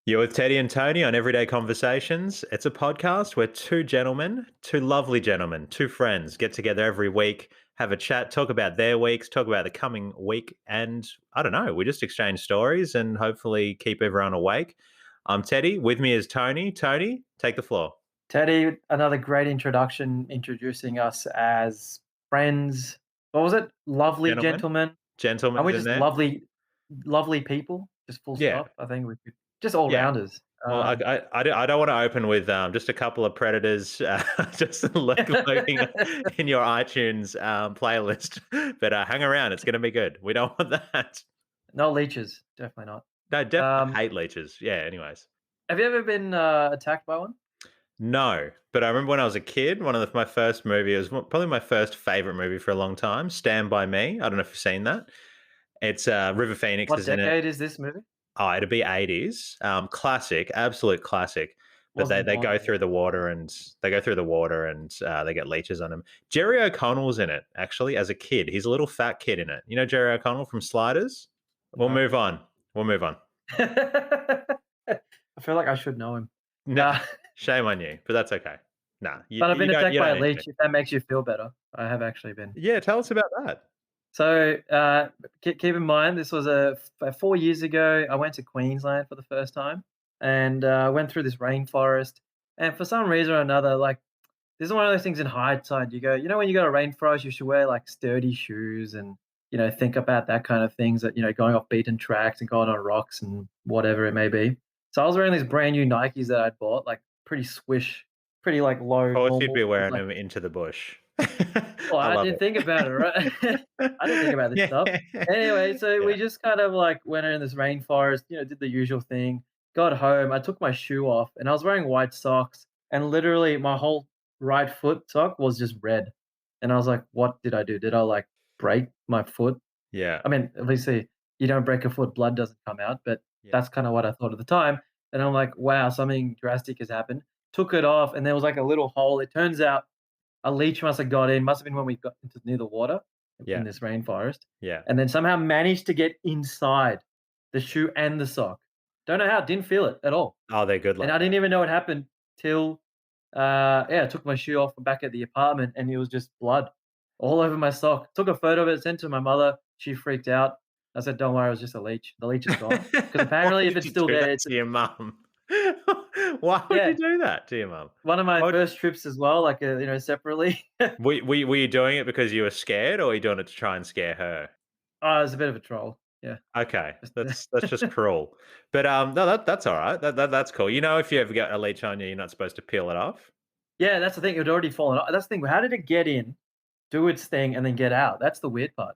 You're with Teddy and Tony on Everyday Conversations. It's a podcast where two gentlemen, two lovely gentlemen, two friends get together every week, have a chat, talk about their weeks, talk about the coming week, and I don't know, we just exchange stories and hopefully keep everyone awake. I'm Teddy. With me is Tony. Tony, take the floor. Teddy, another great introduction, introducing us as friends. What was it? Lovely Gentlemen, gentlemen. And gentlemen's we're in just there. lovely people, just full Yeah, stop. I think we could just all yeah. rounders. Well, I don't want to open with just a couple of predators just lurking in your iTunes playlist, but hang around, it's going to be good. We don't want that. No leeches, definitely not. No, definitely Um, hate leeches. Yeah. Anyways, have you ever been attacked by one? no, but I remember when I was a kid, my first movie, it was probably my first favorite movie for a long time. Stand by Me. I don't know if you've seen that. It's River Phoenix What is in it. decade is this movie? Oh, it'd be 80s. Classic, absolute classic. But they Wasn't they born go then yet. through the water and they get leeches on them. Jerry O'Connell's in it, actually, as a kid. He's a little fat kid in it. You know Jerry O'Connell from Sliders? We'll No. move on. We'll move on. I feel like I should know him. No, Uh, shame on you, but that's okay. Nah, you, but I've you been don't attacked you by don't a need to. leech. If that makes you feel better, I have actually been. Yeah, tell us about that. So keep in mind, this was 4 years ago. I went to Queensland for the first time, and went through this rainforest. And for some reason or another, like this is one of those things in hindsight. When you go to rainforest, you should wear like sturdy shoes and think about that kind of things. That going off beaten tracks and going on rocks and whatever it may be. So I was wearing these brand new Nikes that I'd bought, like pretty swish, pretty like Of low course you'd be normal, wearing like them into the bush. well, I I love didn't think about it, right? it. I didn't think about this Yeah. stuff. Anyway, so Yeah. we just kind of like went in this rainforest, did the usual thing. Got home, I took my shoe off, and I was wearing white socks, and literally my whole right foot sock was just red. And I was like, "What did I do? Did I like break my foot?" Yeah. I mean, obviously, you don't break a foot, blood doesn't come out, but Yeah. that's kind of what I thought at the time. And I'm like, "Wow, something drastic has happened." Took it off, and there was like a little hole. It turns out a leech must have got in. Must have been when we got into near the water in Yeah. this rainforest, Yeah. and then somehow managed to get inside the shoe and the sock. Don't know how. Didn't feel it at all, Oh, they're good and like I that. didn't even know it happened till I took my shoe off back at the apartment, and it was just blood all over my sock. Took a photo of it, sent to my mother. She freaked out. I said, "Don't worry, it was just a leech. The leech is gone." Because Why apparently, if would it's you still do there, that it's to your mum? Why would you yeah. do that to your mum? One of my What first trips as well, like separately. were you doing it because you were scared, or were you doing it to try and scare her? Oh, it was a bit of a troll. Yeah. Okay, Just that's just cruel. But, no, that's alright. That's cool. You know, if you ever get a leech on you, you're not supposed to peel it off? yeah, that's the thing. It had already fallen off. That's the thing. How did it get in, do its thing, and then get out? That's the weird part.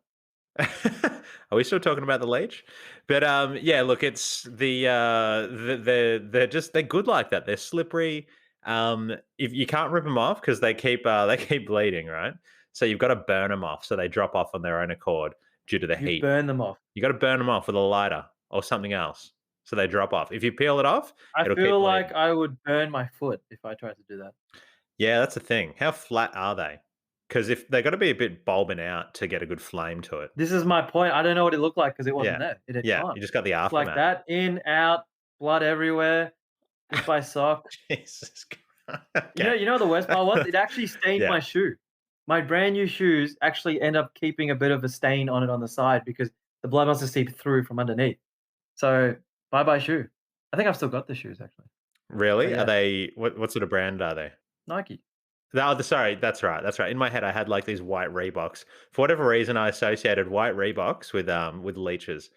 Are we still talking about the leech? But, yeah, look, it's they're good like that. They're slippery. If you can't rip them off because they keep bleeding, right? So you've gotta burn them off so they drop off on their own accord due to the You heat. burn them off. You gotta burn them off with a lighter or something else so they drop off. If you peel it off, I it'll keep feel like bleeding. I would burn my foot if I tried to do that. Yeah, that's the thing. How flat are they? Because if they gotta be a bit bulbing out to get a good flame to it. This is my point. I don't know what it looked like because it wasn't Yeah. there. It had Yeah, gone. you just got the It's like aftermath. that, in, out, blood everywhere, just by sock. Jesus Christ. You know Okay. you know the worst part was? It actually stained Yeah. my shoe. My brand new shoes actually end up keeping a bit of a stain on it on the side because the blood must have seeped through from underneath. So, bye-bye shoe. I think I've still got the shoes actually. But Really? Are yeah, they what sort of brand are they? Nike. Oh, sorry, that's right. In my head, I had like these white Reeboks. For whatever reason, I associated white Reeboks with leeches.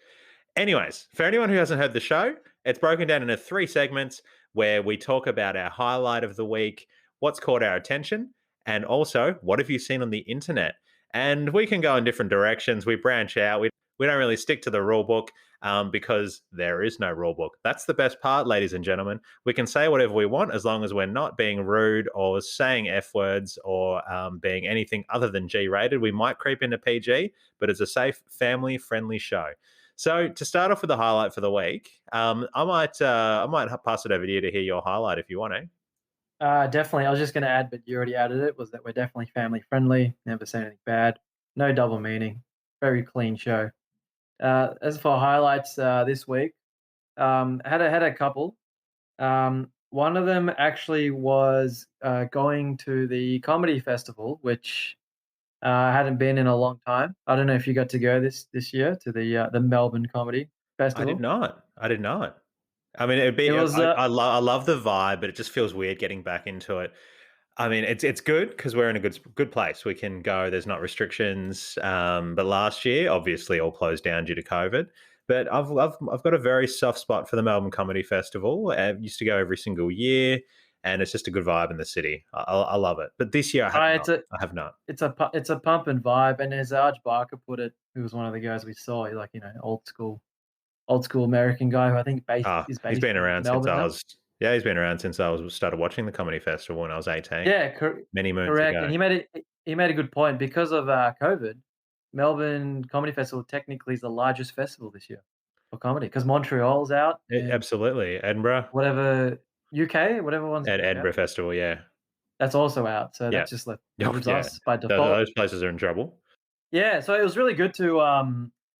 Anyways, for anyone who hasn't heard the show, it's broken down into 3 segments where we talk about our highlight of the week, what's caught our attention, and also what have you seen on the internet. And we can go in different directions. We branch out. We don't really stick to the rule book because there is no rule book. That's the best part, ladies and gentlemen. We can say whatever we want as long as we're not being rude or saying F words or being anything other than G rated. We might creep into PG, but it's a safe, family friendly show. So to start off with the highlight for the week, I might pass it over to you to hear your highlight if you want to. Definitely. I was just gonna add, but you already added it, was that we're definitely family friendly, never say anything bad, no double meaning, very clean show. As for highlights, this week, had a couple. One of them actually was going to the comedy festival, which I hadn't been in a long time. I don't know if you got to go this year to the Melbourne Comedy I did Festival. not. I did not. I mean, it'd It be was I love the vibe, but it just feels weird getting back into it. I mean, it's good because we're in a good place. We can go. There's not restrictions. But last year, obviously, all closed down due to COVID. But I've got a very soft spot for the Melbourne Comedy Festival. I used to go every single year, and it's just a good vibe in the city. I love it. But this year, I have uh, not. it's a I have not. it's a pump and vibe, and as Arj Barker put it, who was one of the guys we saw, like old school American guy who I think Ah, is he's based been in around since Melbourne I now. was. Yeah, he's been around since I was started watching the comedy festival when I was 18, Yeah, many moons correct. ago. And he made a good point because of COVID. Melbourne Comedy Festival technically is the largest festival this year for comedy because Montreal's out and Absolutely, Edinburgh whatever UK, whatever one's at out, Edinburgh Festival. Yeah, that's also out. So yeah, that's just like oh leaves yeah. us by default. Those places are in trouble. Yeah, so it was really good to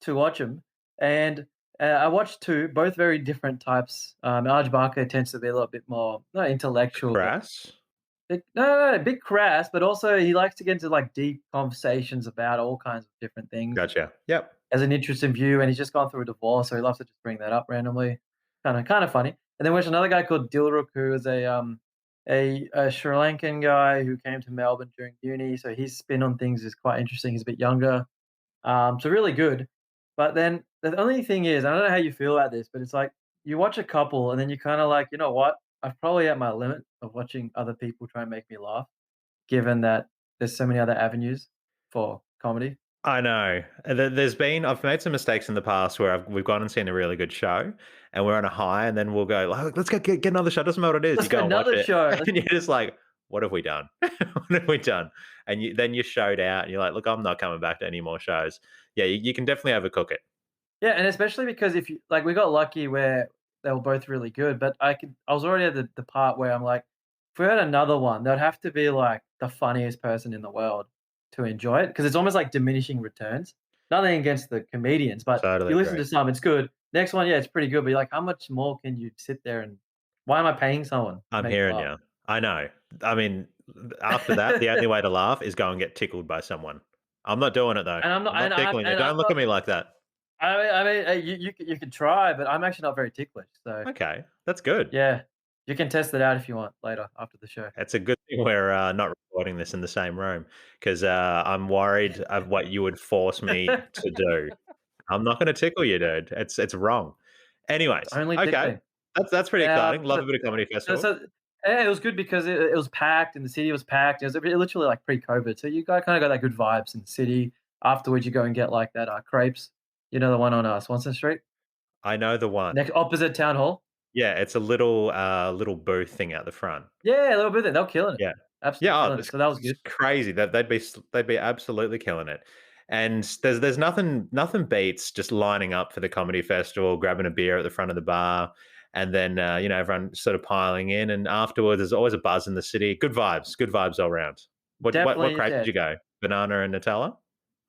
watch them, and I watched two, both very different types. Arj Barker tends to be a little bit more not intellectual, but Crass. a bit crass, but also he likes to get into like deep conversations about all kinds of different things. Gotcha. Yep. As an interesting view, and he's just gone through a divorce, so he loves to just bring that up randomly. Kind of funny. And then there's another guy called Dilruk, who is a Sri Lankan guy who came to Melbourne during uni. So his spin on things is quite interesting. He's a bit younger, so really good. But then the only thing is, I don't know how you feel about this, but it's like you watch a couple, and then you kind of like, you know what? I've probably at my limit of watching other people try and make me laugh, given that there's so many other avenues for comedy. I know. There's been I've made some mistakes in the past where we've gone and seen a really good show, and we're on a high, and then we'll go, like, "Let's go get another show." Doesn't matter what it is. Let's You go go and watch another it, show. and you're just like, "What have we done? What have we done?" And then you're showed out, and you're like, "Look, I'm not coming back to any more shows." Yeah, you can definitely overcook it. Yeah, and especially because if you like, we got lucky where they were both really good, but I was already at the part where I'm like, if we had another one, there'd have to be like the funniest person in the world to enjoy it because it's almost like diminishing returns. Nothing against the comedians, but Totally you listen agree. to some, it's good. Next one, yeah, it's pretty good, but you're like, how much more can you sit there and why am I paying someone to I'm make me hearing laugh? you. I know. I mean, after that, the only way to laugh is go and get tickled by someone. I'm not doing it though. And I'm not, I'm not tickling you. and I'm Don't look not. at me like that. You could try, but I'm actually not very ticklish. So Okay, that's good. yeah, you can test it out if you want later after the show. It's a good thing we're not recording this in the same room because I'm worried of what you would force me to do. I'm not going to tickle you, dude. It's wrong. It's Anyways, only okay, tickling. that's pretty exciting. Love a But bit of comedy so, festival. so yeah, it was good because it was packed and the city was packed. It was literally like pre-COVID, so you got kind of got that good vibes in the city. Afterwards, you go and get like that crepes. You know the one on Swanston Street, I know the one. next opposite town hall. Yeah, it's a little booth thing out the front. Yeah, a little bit. There. They're killing it, Yeah. absolutely Yeah, oh, killing it. So that was it's good. crazy that they'd be absolutely killing it. And there's nothing beats just lining up for the comedy festival, grabbing a beer at the front of the bar, and then everyone sort of piling in. And afterwards, there's always a buzz in the city. Good vibes all around. What Definitely, crate did yeah. you go? Banana and Nutella?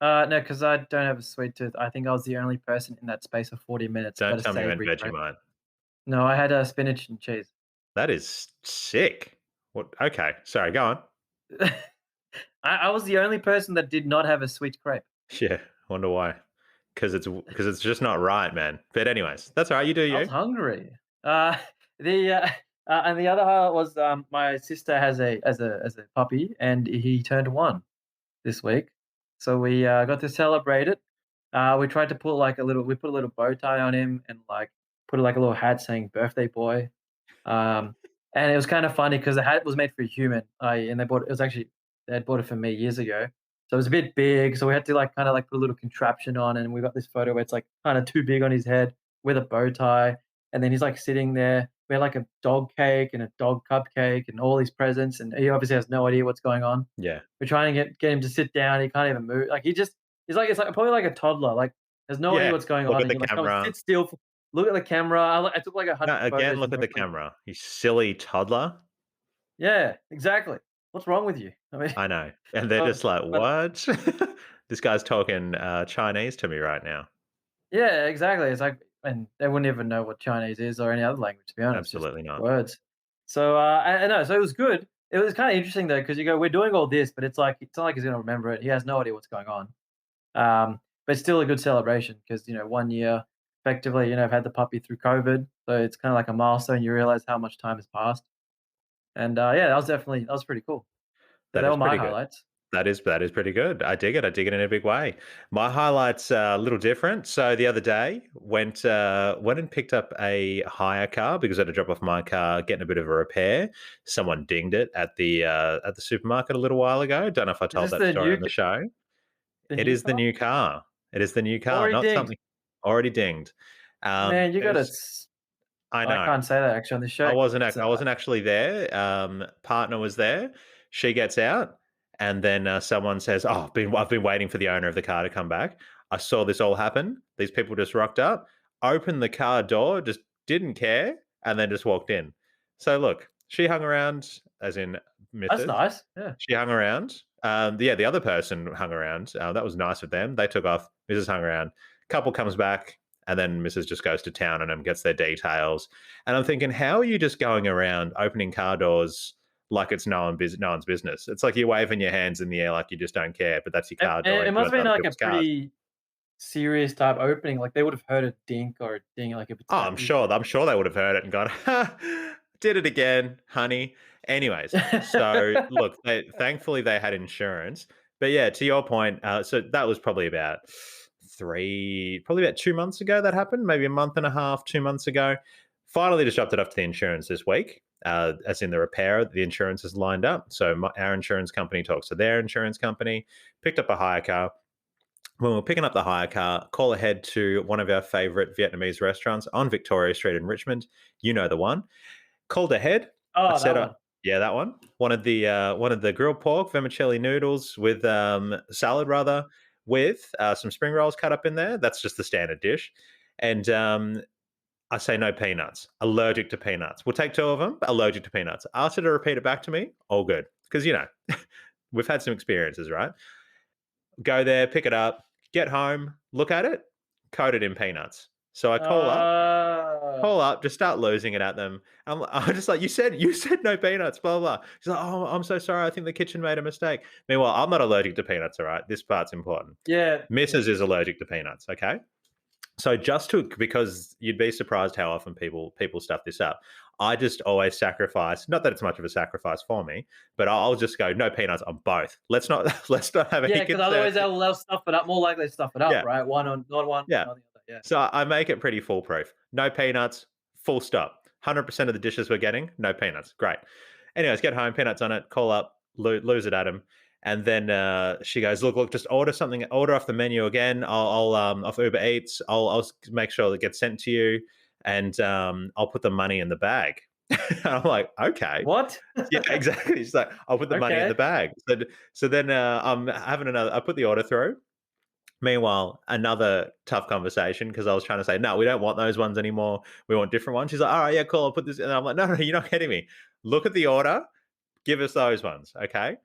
No, because I don't have a sweet tooth. I think I was the only person in that space for 40 minutes. Got Don't a tell me you went savory crepe. Vegemite. No, I had spinach and cheese. That is sick. What? Okay, sorry. Go on. I was the only person that did not have a sweet crepe. Yeah, wonder why. Because it's just not right, man. But anyways, that's all right. You do I was you. hungry. Uh, the and the other highlight was my sister has a puppy and he turned 1 this week, so we got to celebrate it. We tried to put like we put a little bow tie on him and like put like a little hat saying "birthday boy." Um, and it was kind of funny because the hat was made for a human. And they bought it was actually they had bought it for me years ago. So it was a bit big. So we had to like kind of like put a little contraption on, and we got this photo where it's like kind of too big on his head with a bow tie. And then he's like sitting there. We had like a dog cake and a dog cupcake and all these presents, and he obviously has no idea what's going on. Yeah. We're trying to get him to sit down. He can't even move. Like he's like it's like probably like a toddler. Like has no idea Yeah. what's going Look on. at And the you're like, come on, camera. sit still. Look at the camera. I took like a No, hundred again, photos look and at the hopefully camera. You silly toddler. yeah, exactly. What's wrong with you? I mean, I know. And they're um, just like, but "What?" This guy's talking, Chinese to me right now. yeah, exactly. It's like and they wouldn't even know what Chinese is or any other language, to be honest, just Absolutely not. words. So, I know, so it was good. It was kinda interesting though, because you go, "We're doing all this," but it's not like he's gonna remember it. He has no idea what's going on. But it's still a good celebration because, 1 year effectively, I've had the puppy through COVID, so it's kinda like a milestone. You realize how much time has passed. And, yeah, that was pretty cool. So That they is were my pretty good. highlights. That is pretty good. I dig it. I dig it in a big way. My highlights are a little different. So the other day went and picked up a hire car because I had to drop off my car, getting a bit of a repair. Someone dinged it at the supermarket a little while ago. Don't know if I Is told this that the story new on the c show. the It new is the car? new car. It is the new car, Already not dinged. something already dinged. Man, you It gotta was. s I I know. can't say that actually on this show 'cause it's, I wasn't actually there. Partner was there. She gets out, and then someone says, "Oh, I've been waiting for the owner of the car to come back. I saw this all happen. These people just rocked up, opened the car door, just didn't care, and then just walked in." So look, she hung around, as in that's Mrs. nice, yeah. She hung around. Yeah, the other person hung around. That was nice of them. They took off. Mrs. hung around. Couple comes back, and then Mrs. just goes to town on him, gets their details. And I'm thinking, how are you just going around opening car doors like it's no one's business? It's like you're waving your hands in the air like you just don't care, but that's your car door. It And you must got have been, other like, a people's cars. pretty serious type opening, like, they would have heard a dink or a ding, like, if it's Oh, happy. I'm sure they would have heard it and gone, ha, did it again, honey. Anyways, so look, thankfully they had insurance. But yeah, to your point, so that was probably about probably about 2 months ago that happened, maybe a month and a half, 2 months ago. Finally just dropped it off to the insurance this week, as in the repair, the insurance is lined up. So our insurance company talks to their insurance company, picked up a hire car. When we're picking up the hire car, call ahead to one of our favorite Vietnamese restaurants on Victoria Street in Richmond. You know the one. Called ahead. I Oh, that said, one. yeah, that one. Wanted the grilled pork, vermicelli noodles with salad, rather, with some spring rolls cut up in there. That's just the standard dish. And I say no peanuts. Allergic to peanuts. We'll take two of them. Allergic to peanuts. Asked her to repeat it back to me. All good, because we've had some experiences, right? Go there, pick it up, get home, look at it, coated in peanuts. So I Uh, just start losing it at them. I'm just like, you said no peanuts, blah, blah, blah. She's like, oh, I'm so sorry. I think the kitchen made a mistake. Meanwhile, I'm not allergic to peanuts, all right? This part's important. yeah, yeah. Mrs. is allergic to peanuts, okay? So because you'd be surprised how often people stuff this up. I just always sacrifice, not that it's much of a sacrifice for me, but I'll just go, no peanuts on both. Let's not let's not have any Yeah, because concern. otherwise they'll stuff it up, more likely to stuff it up, Yeah, right? One on not one, yeah. not the other, yeah. So I make it pretty foolproof. No peanuts, full stop. 100% of the dishes we're getting, no peanuts. Great. Anyways, get home, peanuts on it, call up, lose it at him. And then she goes, look, just order off the menu again. I'll off Uber Eats. I'll make sure it gets sent to you, and I'll put the money in the bag. And I'm like, okay, What? yeah, exactly. She's like, I'll put the money in the Okay. bag. So then I'm having another. I put the order through. Meanwhile, another tough conversation because I was trying to say, no, we don't want those ones anymore. We want different ones. She's like, all right, yeah, cool. I'll put this. And I'm like, no, you're not getting me. Look at the order. Give us those ones, okay?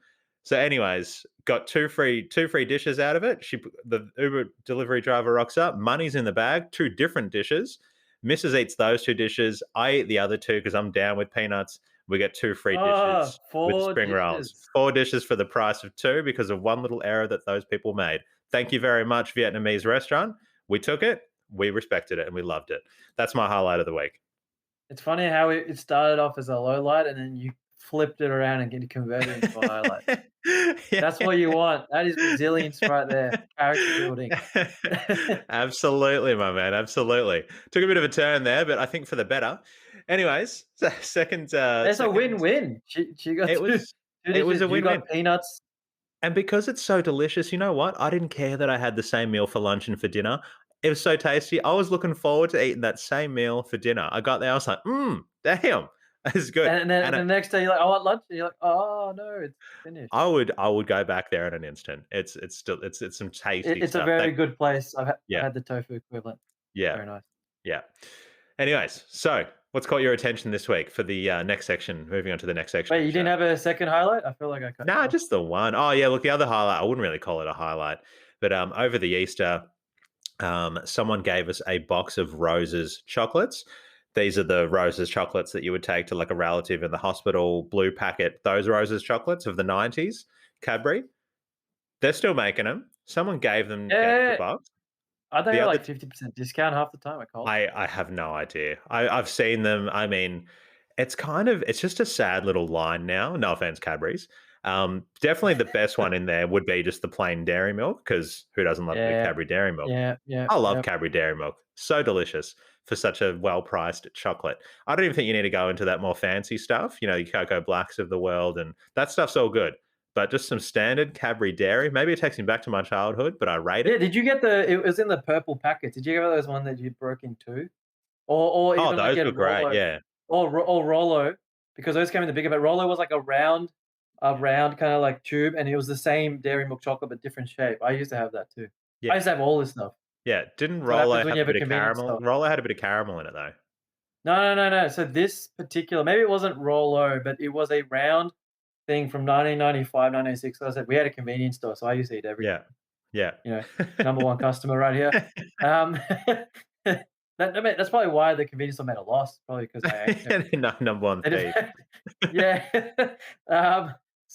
So, anyways, got two free dishes out of it. The Uber delivery driver rocks up. Money's in the bag. Two different dishes. Mrs. eats those two dishes. I eat the other two because I'm down with peanuts. We get two free Oh, dishes with 4 spring rolls. dishes. 4 dishes for the price of two because of one little error that those people made. Thank you very much, Vietnamese restaurant. We took it, we respected it, and we loved it. That's my highlight of the week. It's funny how it started off as a low light and then you flipped it around and get it converted into a highlight. That's Yeah. what you want. That is resilience right there, character building. Absolutely, my man. Absolutely. Took a bit of a turn there, but I think for the better. Anyways, It's a second, win-win. She got it 2 was 2 it was dishes, a you win-win. got peanuts. And because it's so delicious, you know what? I didn't care that I had the same meal for lunch and for dinner. It was so tasty. I was looking forward to eating that same meal for dinner. I got there, I was like, damn, that's good. And And the next day you're like, "I want lunch," and you're like, "Oh, no, it's finished." I would go back there in an instant. It's still it's some tasty It's a stuff. very good place. I've Yeah, had the tofu equivalent. yeah, Very nice. yeah. Anyways, so what's caught your attention this week for the next section? Moving on to the next section of Wait, the you show. didn't have a second highlight? I feel like I cut you Nah, off. just the one. Oh yeah, look, the other highlight. I wouldn't really call it a highlight, but over the Easter, someone gave us a box of Roses chocolates. These are the Roses chocolates that you would take to like a relative in the hospital, blue packet, those Roses chocolates of the 90s, Cadbury. They're still making them. Someone gave us a Yeah. box. Are they The other like 50% discount half the time at Coles? I have no idea. I've seen them. I mean, it's just a sad little line now. No offense, Cadbury's. Definitely the best one in there would be just the plain dairy milk because who doesn't love a good Yeah. Cadbury dairy milk? Yeah, yeah, I love yeah. Cadbury dairy milk. So delicious for such a well priced chocolate. I don't even think you need to go into that more fancy stuff. You know, the Cocoa Blacks of the world, and that stuff's all good. But just some standard Cadbury dairy. Maybe it takes me back to my childhood, but I rate Yeah, it. did you get it was in the purple packet. Did you get those one that you broke in 2? Or Oh, even like those get were great. Rolo Yeah. or Rolo, because those came in the bigger, but Rolo was like a round kinda like tube, and it was the same dairy milk chocolate, but different shape. I used to have that too. I Yeah. used to have all this stuff. Yeah, didn't That's what happens Rolo when have you a have a bit of convenience caramel? store. Rolo had a bit of caramel in it though. No, no, no, no. So this particular, maybe it wasn't Rolo, but it was a round thing from 1995, 1996. Like I said, we had a convenience store, so I used to eat everything. Yeah. Yeah. You know, number one customer right here. Um, I mean, that's probably why the convenience store made a loss, probably because I ate everything. No, number one They did- thief. yeah.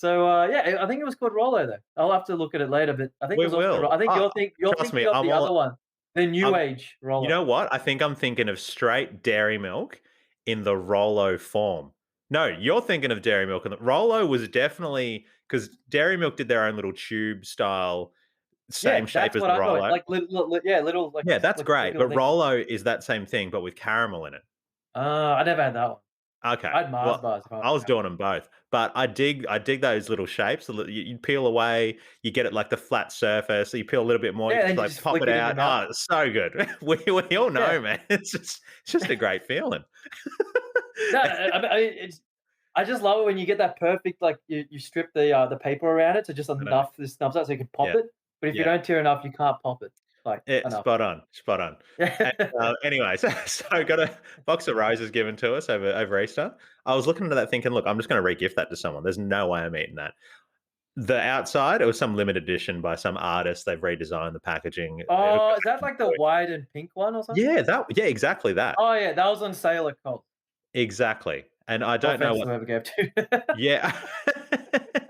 Yeah, I think it was called Rolo though. I'll have to look at it later, but I think it We was also. will. I think you're Trust me, thinking of the other one, the new I'm age you Rolo. know what? I think I'm thinking of straight dairy milk in the Rolo form. No, you're thinking of dairy milk, and the Rolo was definitely because dairy milk did their own little tube style, Yeah, same shape that's as what the I thought. Rolo. Like little, yeah, little Yeah, that's like great. circular But things. Rolo is that same thing, but with caramel in it. I never had that one. Okay. I had Mars Well, bars if I I was have doing one. them both, but I dig those little shapes. You peel away, you get it like the flat surface. So you peel a little bit more, you Yeah, just then you like just pop flick it it in your out. mouth. Oh, it's so good. We all Yeah. know, man. It's just a great feeling. No, I just love it when you get that perfect, like you strip the paper around it to just I know. enough this snubs out so you can pop Yeah, it. But if you yeah. don't tear enough, you can't pop it like enough. Spot on, spot on. And, Yeah. anyway, so I got a box of roses given to us over Easter. I was looking at that thinking, look, I'm just going to re-gift that to someone. There's no way I'm eating that. The outside, it was some limited edition by some artist. They've redesigned the packaging. Oh, is that like the white and pink one or something? Yeah, exactly that. Oh yeah, that was on sale at Coles. Exactly. And I No don't know offense to what whoever gave to. yeah.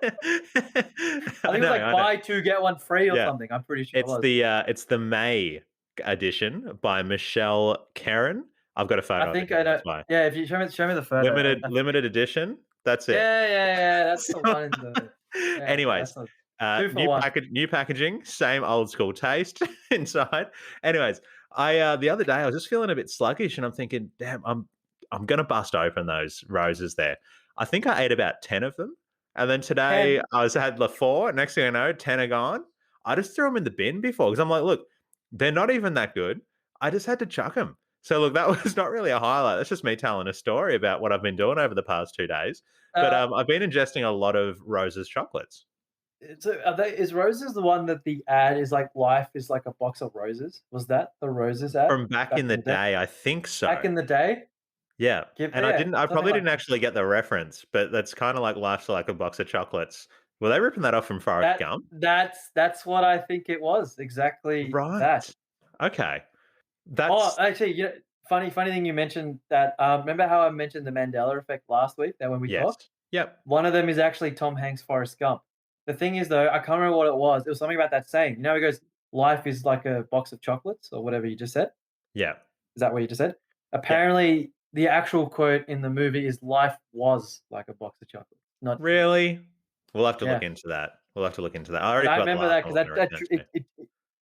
I think it was like I know. buy two get one free or Yeah. something. I'm pretty sure it was. It's the May edition by Michelle Karen. I've got a I photo of it think here, I know. that's why. Yeah, if you show me the photo, Limited I think. limited edition, that's it. Yeah, yeah, yeah. That's So the one in the. Yeah, okay, anyways, that's a 2 for 1. new packaging, same old school taste inside. Anyways, the other day I was just feeling a bit sluggish, and I'm thinking, damn, I'm gonna bust open those roses there. I think I ate about 10 of them, and then today 10. had the 4. Next thing I know, 10 are gone. I just threw them in the bin before because I'm like, look, they're not even that good. I just had to chuck them. So look, that was not really a highlight. That's just me telling a story about what I've been doing over the past 2 days. But Uh, I've been ingesting a lot of Rose's chocolates. so is roses the one that the ad is like life is like a box of roses? Was that the roses ad From back back in in the the day? day, I think Back so. in the day? Yeah, and Yeah, I something probably like didn't actually get the reference, but that's kinda like life's like a box of chocolates. Were they ripping that off from Forrest that. Gump? That's what I think it was. Exactly that. Right. Okay. Oh, That's actually, funny thing you mentioned that. Remember how I mentioned the Mandela effect last week? That when we yes. talked, Yep. one of them is actually Tom Hanks' Forrest Gump. The thing is, though, I can't remember what it was. It was something about that saying. You know, he goes, "Life is like a box of chocolates," or whatever you just said. Yeah. Is that what you just said? Yeah. Apparently, the actual quote in the movie is "Life was like a box of chocolates," not is. Really? We'll have to look Yeah, into that. We'll have to look into that. I and already I forgot the remember last that one because I was gonna recommend to you.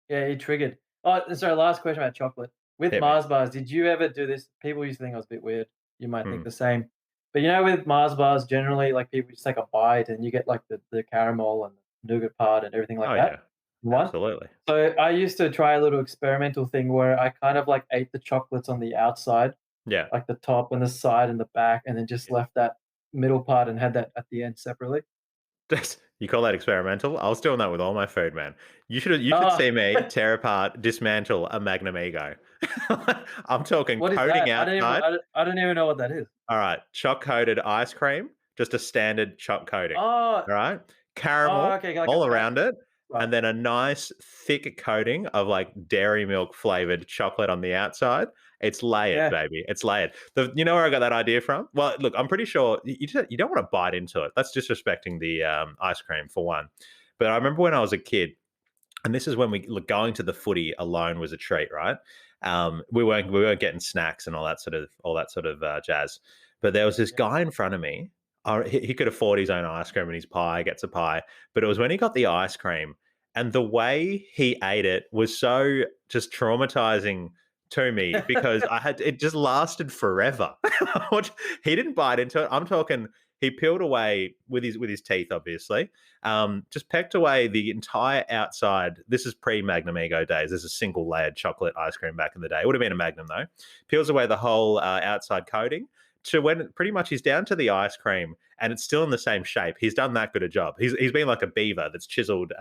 yeah, it triggered. Oh, and sorry, last question about chocolate. With Hit me. Mars bars, did you ever do this? People used to think I was a bit weird. You might think Hmm. the same. But you know, with Mars bars, generally, like people just take a bite and you get like the caramel and the nougat part and everything like Oh, that yeah. in one. Absolutely. So I used to try a little experimental thing where I kind of like ate the chocolates on the outside, Yeah. like the top and the side and the back, and then just left that middle part and had that at the end separately. You call that experimental? I was doing that with all my food, man. You should Oh, see me tear apart, dismantle a Magnum Ego. I'm talking what is coating that? I don't even outside. I don't even know what that is. All right, choc coated ice cream, just a standard choc coating. Oh, All right, oh, caramel okay, like a all fat. around it, and Right. then a nice thick coating of like dairy milk flavored chocolate on the outside. It's layered, Yeah. baby. It's layered. You know where I got that idea from? Well, look, I'm pretty sure you don't want to bite into it. That's disrespecting the ice cream for one. But I remember when I was a kid, and this is when going to the footy alone was a treat, right? We weren't getting snacks and all that sort of jazz. But there was this Yeah. guy in front of me. He could afford his own ice cream and his pie, gets a pie. But it was when he got the ice cream, and the way he ate it was so just traumatizing to me because it just lasted forever. He didn't bite into it. I'm talking he peeled away with his teeth, obviously, just pecked away the entire outside. This is pre Magnum Ego days. This is single layered chocolate ice cream back in the day. It would have been a Magnum though. Peels away the whole outside coating to when pretty much he's down to the ice cream and it's still in the same shape. He's done that good a job. He's been like a beaver that's chiseled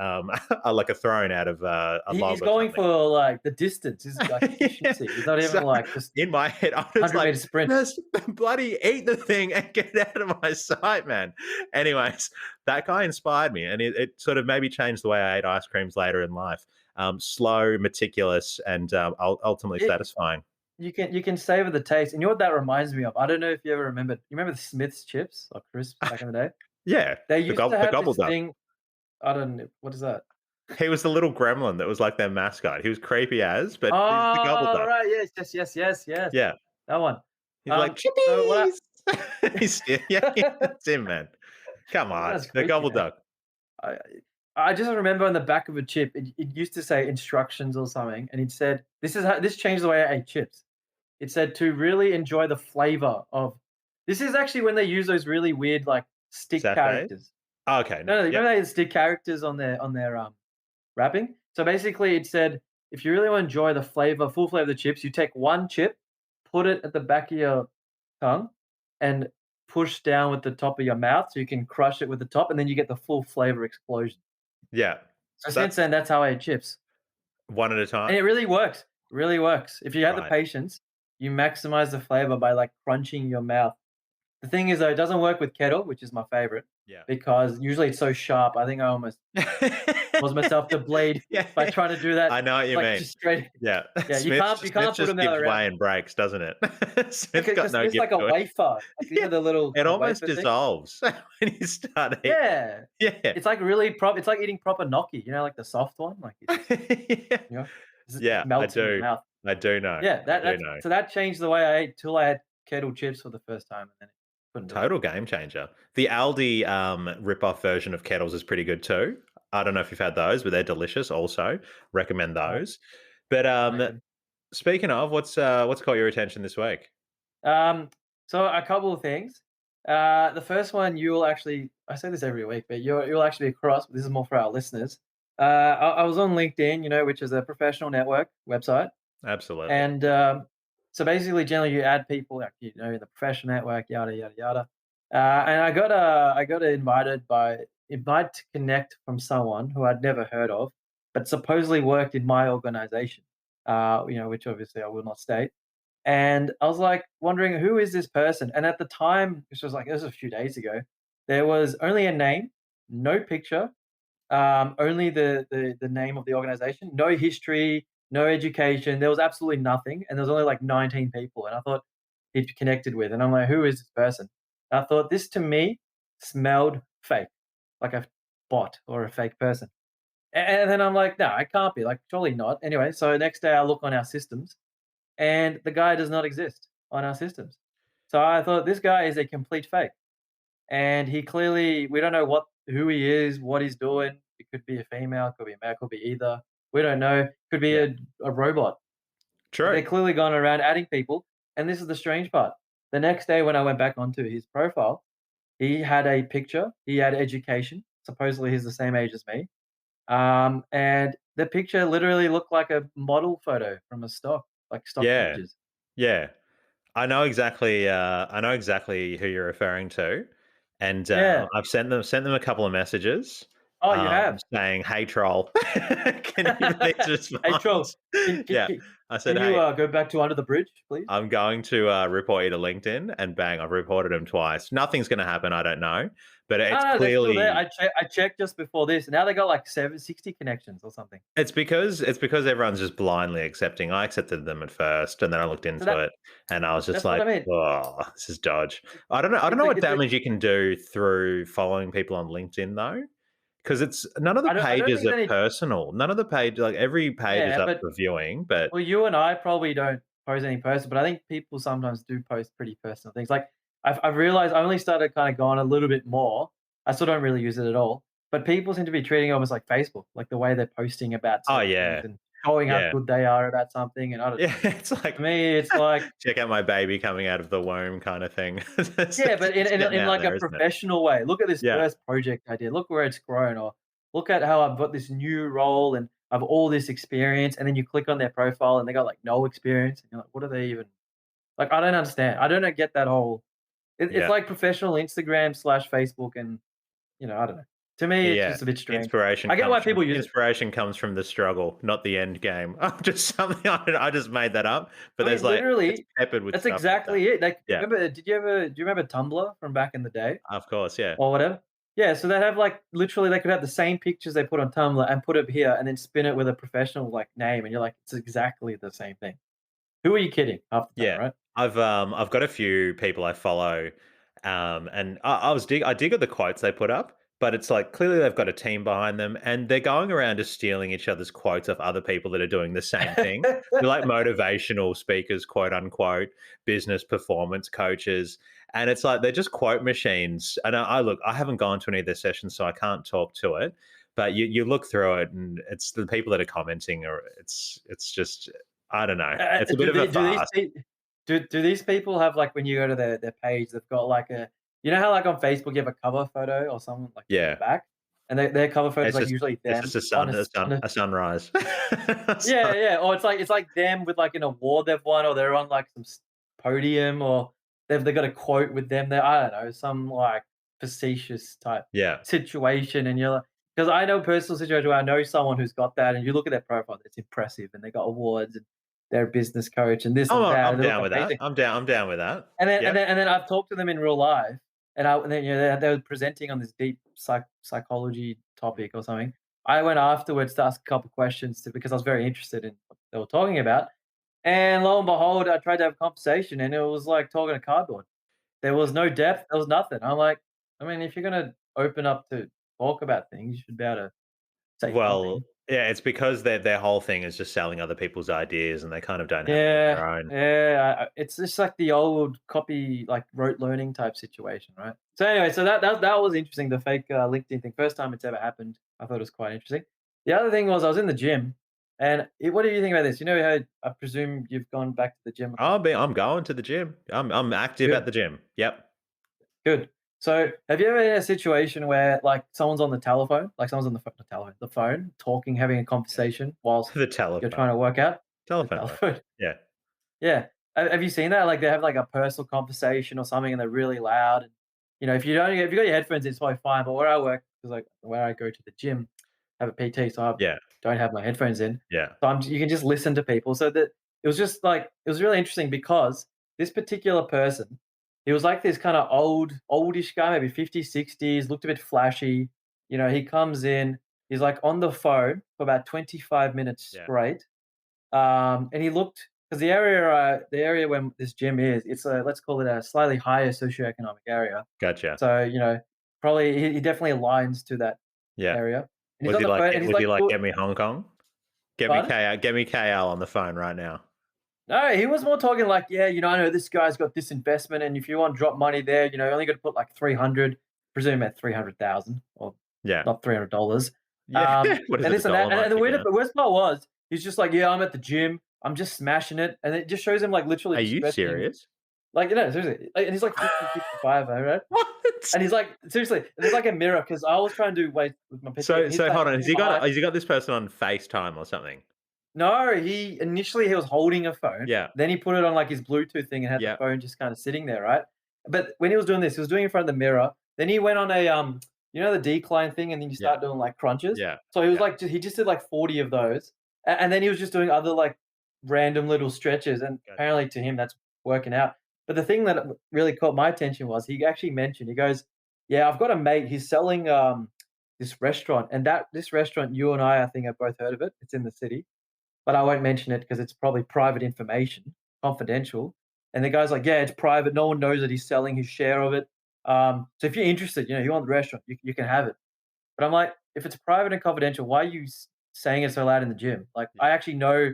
like a throne out of a He's log or going something. for, like, the distance. He's like Yeah. efficiency. He's not even, So like, just in my head, I'm just like, 100-meter sprint. just bloody eat the thing and get out of my sight, man. Anyways, that guy inspired me, and it sort of maybe changed the way I ate ice creams later in life. Slow, meticulous, and ultimately It satisfying. you can savor the taste, and you know what that reminds me of? I don't know if you ever remembered you remember the Smith's chips or crisps back in the day? Yeah, They the used to the have gobble this duck. thing. I don't know, what is that? He was the little gremlin that was like their mascot. He was creepy as, but he's the gobble Oh, duck. right, yes, yes, yes, yes, yes. Yeah, That one. he's like So what chippies. Yeah, it's him, man. Come on, that's the freaky, gobble man. duck. I I just remember on the back of a chip, it used to say instructions or something, and it said, this changed the way I ate chips. It said to really enjoy the flavor of this is actually when they use those really weird, like, stick Sachets. characters. Okay, no, No, no, yep, remember they had stick characters on their, wrapping? So basically it said, if you really wanna enjoy the flavor, full flavor of the chips, you take 1 chip, put it at the back of your tongue, and push down with the top of your mouth so you can crush it with the top, and then you get the full flavor explosion. yeah. So since That's then, that's how I eat chips, one at a and time. it really works, really works. If you have the Right. patience, you maximize the flavor by, like, crunching your mouth. The thing is, though, it doesn't work with kettle, which is my favorite, Yeah. because usually it's so sharp, I think I almost caused myself to bleed Yeah. by trying to do that, I know what you like, mean. just straight. Yeah. Yeah, you Smith can't you Smith can't put just them the gives other round. way and breaks, doesn't it? Smith's got 'Cause no it's give like a to it. wafer, like, you Yeah. know, the little It kinda almost wafer thing? dissolves when you start eating it. Yeah. Yeah. It's like really it's like eating proper gnocchi, you know, like the soft one? Like, it just, Yeah. you know, just Yeah, I melts in your do. mouth. I do know. Yeah, I that do that's know. so that changed the way I ate till I had kettle chips for the first time, and then I couldn't do it. Total game changer. The Aldi, rip-off version of Kettles is pretty good too. I don't know if you've had those, but they're delicious also. Recommend No, those. But, no good. speaking of, what's caught your attention this week? Um, so a couple of things. The first one you'll actually I say this every week, but you'll actually be across, but this is more for our listeners. I was on LinkedIn, which is a professional network website. Absolutely. And so basically, generally, you add people, like, in the professional network, yada yada yada. And I got invited to connect from someone who I'd never heard of, but supposedly worked in my organization. Which obviously I will not state. And I was like wondering, who is this person? And at the time, this was a few days ago, there was only a name, no picture, only the name of the organization, no history, no education. There was absolutely nothing, and there was only like 19 people. And I thought he'd connected with, and I'm like, who is this person? And I thought this to me smelled fake, like a bot or a fake person. And then I'm like, no, it can't be. Like, surely not. Anyway, so next day I look on our systems, and the guy does not exist on our systems. So I thought this guy is a complete fake, and he clearly we don't know who he is, what he's doing. It could be a female, could be a male, could be either. We don't know. Could be Yeah. a robot. But they're True. clearly gone around adding people. And this is the strange part. The next day when I went back onto his profile, he had a picture. He had education. Supposedly he's the same age as me. And the picture literally looked like a model photo from a stock Yeah. images. Yeah. I know exactly who you're referring to, and, Yeah. I've sent them a couple of messages, Oh, you have? saying, "Hey, troll, can you please Hey, respond?" troll, can can Yeah, can I said, can you, "Hey, go back to Under the Bridge, please? I'm going to report you to LinkedIn," and bang, I've reported him twice. Nothing's going to happen. I don't know, but No, it's no, they're still there. clearly I checked just before this, and now they got, like, 760 connections or something. it's because everyone's just blindly accepting. I accepted them at first, and then I looked So into it, and I was just that's what like, I mean. "Oh, this is dodge." I don't know. I don't know what It's a damage you can do through following people on LinkedIn though, because it's none of the I don't pages think are there's any. personal. None of the page, like every page is Yeah, up but for viewing, but well, you and I probably don't post any personal, but I think people sometimes do post pretty personal things. Like I've realized I only started kind of going a little bit more. I still don't really use it at all, but people seem to be treating it almost like Facebook, like the way they're posting about oh certain things yeah, and showing how yeah. good they are about something. And I don't know. Yeah, it's To like, me, it's like check out my baby coming out of the womb kind of thing. It's yeah, but it's getting in out like a there, isn't it? professional way. Look at this Yeah, first project I did. Look where it's grown, or look at how I've got this new role and I've all this experience. And then you click on their profile and they got like no experience, and you're like, what are they even like? I don't understand. I don't get that whole. It's yeah. like professional Instagram slash Facebook, and I don't know. To me, it's Yeah, just a bit strange. inspiration I get comes why from people use it. inspiration comes from the struggle, not the end game. I'm just something I just made that up, but I there's mean, like it's literally, peppered with that's stuff like that. exactly it. Like, Yeah, remember? Did you ever? Do you remember Tumblr from back in the day? of course, yeah. Or whatever. Yeah, so they'd have, like literally, they could have the same pictures they put on Tumblr and put it here and then spin it with a professional, like, name, and you're like, "It's exactly the same thing." Who are you kidding half the time, Yeah, right? I've got a few people I follow, and I dig at the quotes they put up, but it's like clearly they've got a team behind them, and they're going around just stealing each other's quotes off other people that are doing the same thing. They're like motivational speakers, quote unquote, business performance coaches, and it's like they're just quote machines. And I look, I haven't gone to any of their sessions, so I can't talk to it. But you look through it, and it's the people that are commenting, or it's just I don't know. It's a bit Do of a they do these farce. pe do these people have, like, when you go to their page, they've got, like, a how, like, on Facebook, you have a cover photo or someone, like, in the Yeah. back, and their cover photo is, It's like, just usually it's just them on a sunrise. yeah, Sun yeah, or it's like them with, like, an award they've won, or they're on, like, some podium, or they've got a quote with them there. I don't know, some, like, facetious type yeah. situation, and you're like, because I know a personal situation where I know someone who's got that, and you look at their profile, it's impressive, and they got awards, and they're a business coach, and this and that, I'm and they look down with that. amazing. I'm down with that. And then Yeah. I've talked to them in real life, and then, they were presenting on this deep psychology topic or something. I went afterwards to ask a couple questions because I was very interested in what they were talking about, and lo and behold, I tried to have a conversation, and it was like talking to cardboard. There was no depth, there was nothing. I'm like, I mean, if you're gonna open up to talk about things, you should be able to say Well, something. yeah, it's because their whole thing is just selling other people's ideas, and they kind of don't have any of Yeah, their own. yeah, it's just like the old copy, like rote learning type situation, right? So anyway, so that was interesting, the fake LinkedIn thing. First time it's ever happened. I thought it was quite interesting. The other thing was I was in the gym, and what do you think about this? You know how I presume you've gone back to the gym a couple of I'm times. going to the gym. I'm active at Good, the gym. Yep. good. So have you ever had a situation where like someone's on the telephone, like someone's on the phone, talking, having a Yeah. conversation whilst The you're telephone. trying to work out the Telephone work. telephone? Yeah. Yeah. Have you seen that? Like, they have, like, a personal conversation or something, and they're really loud, and, if you got your headphones in, it's probably fine, but where I work, because like, where I go to the gym, I have a PT, so I Yeah. don't have my headphones in, Yeah. so you can just listen to people, so that it was just, like it was really interesting because this particular person, he was, like, this kinda oldish guy, maybe 50s, 60s, looked a bit flashy, he comes in, he's, like, on the phone for about 25 minutes Yeah. straight, and he looked because the area where this gym is, it's a let's call it a slightly higher socioeconomic area. Gotcha. So, probably he definitely aligns to that Yeah. area. And he's on the phone and he's Was he like, like, "Get me Hong Kong? pardon? Get me KL on the phone right now." No, he was more talking like, yeah, I know this guy's got this investment, and if you want to drop money there, you only got to put like 300, presume at 300,000 or Yeah. not $300. Yeah. What is And it, a this and that. dollar might And the kick in? worst part was, he's just like, yeah, I'm at the gym. I'm just smashing it. And it just shows him like literally Are just you stretching. serious? Like, seriously, and he's like 50, 55, right? What? And he's like, seriously, there's like a mirror because I was trying to do weight with my PT, and he's So like hold on, from behind. has he got this person on FaceTime or something? No, he was holding a phone, Yeah. then he put it on like his Bluetooth thing and had the Yeah. phone just kind of sitting there, right? But when he was doing this, he was doing it in front of the mirror. Then he went on you know the decline thing, and then you Yeah. start doing like crunches. Yeah. So he was Yeah. like, he just did like 40 of those, and then he was just doing other like random little stretches, and Gotcha. apparently to him that's working out. But the thing that really caught my attention was he actually mentioned, he goes, "Yeah, I've got a mate. He's selling this restaurant, and that this restaurant, you and I think have both heard of it. It's in the city, but I won't mention it because it's probably private information, confidential." And the guy's like, "Yeah, it's private. No one knows that he's selling his share of it. So if you're interested, you want the restaurant, you can have it." But I'm like, if it's private and confidential, why are you saying it so loud in the gym? Like, I actually know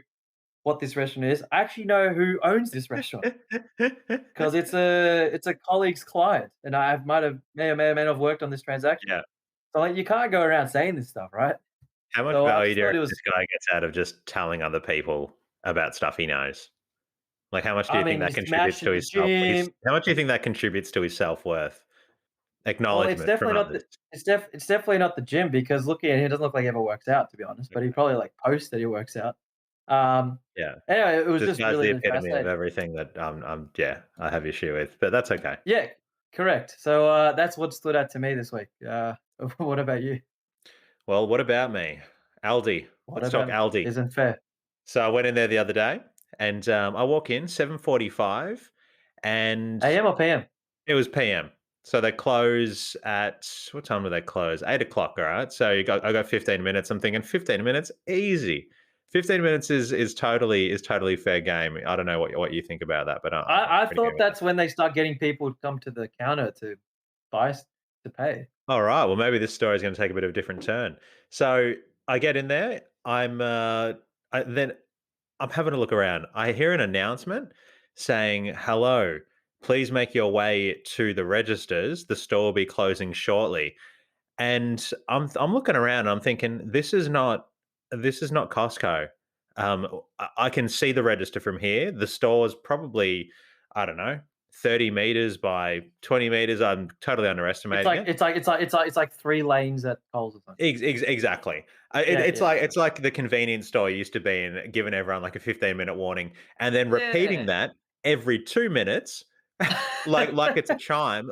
what this restaurant is. I actually know who owns this restaurant because it's a colleague's client, and I may have worked on this transaction. Yeah. So like, you can't go around saying this stuff, right? How much So I value just do you thought reckon it was. this guy gets out of just telling other people about stuff he knows? Like, how much do I you think mean, that you contributes smash to at the his self his gym. how much do you think that contributes to his self-worth? Well, it's Acknowledgement from definitely not others. the it's definitely not the gym because looking at him, it doesn't look like he ever works out, to be honest. But he Okay. probably like posts that he works out. Um, Yeah. anyway, it was This just guy's really the really epitome of fascinating. everything that, yeah, I have issue with, but that's okay. Yeah, correct. So that's what stood out to me this week. What about you? Well, what about me? Aldi. What Let's talk about me? Aldi. Isn't fair. So I went in there the other day and, I walk in 7:45 and AM or PM? it was PM. So they close at what time do they close? 8 o'clock. All right. So I got 15 minutes. I'm thinking 15 minutes, easy. 15 minutes is totally fair game. I don't know what you think about that, but I'm I pretty good thought with that. that's when they start getting people to come to the counter to buy to pay. All right. Well, maybe this story is going to take a bit of a different turn. So I get in there. Then I'm having a look around. I hear an announcement saying, "Hello, please make your way to the registers. The store will be closing shortly." And I'm looking around and I'm thinking, this is not Costco. I can see the register from here. The store's probably, I don't know, 30 meters by 20 meters. I'm totally It's underestimating like it. it's like 3 lanes at Coles or something. Exactly. Yeah, It's yeah, like yeah. it's like the convenience store used to be in, giving everyone like a 15-minute warning, and then repeating Yeah. that every 2 minutes, like it's a chime.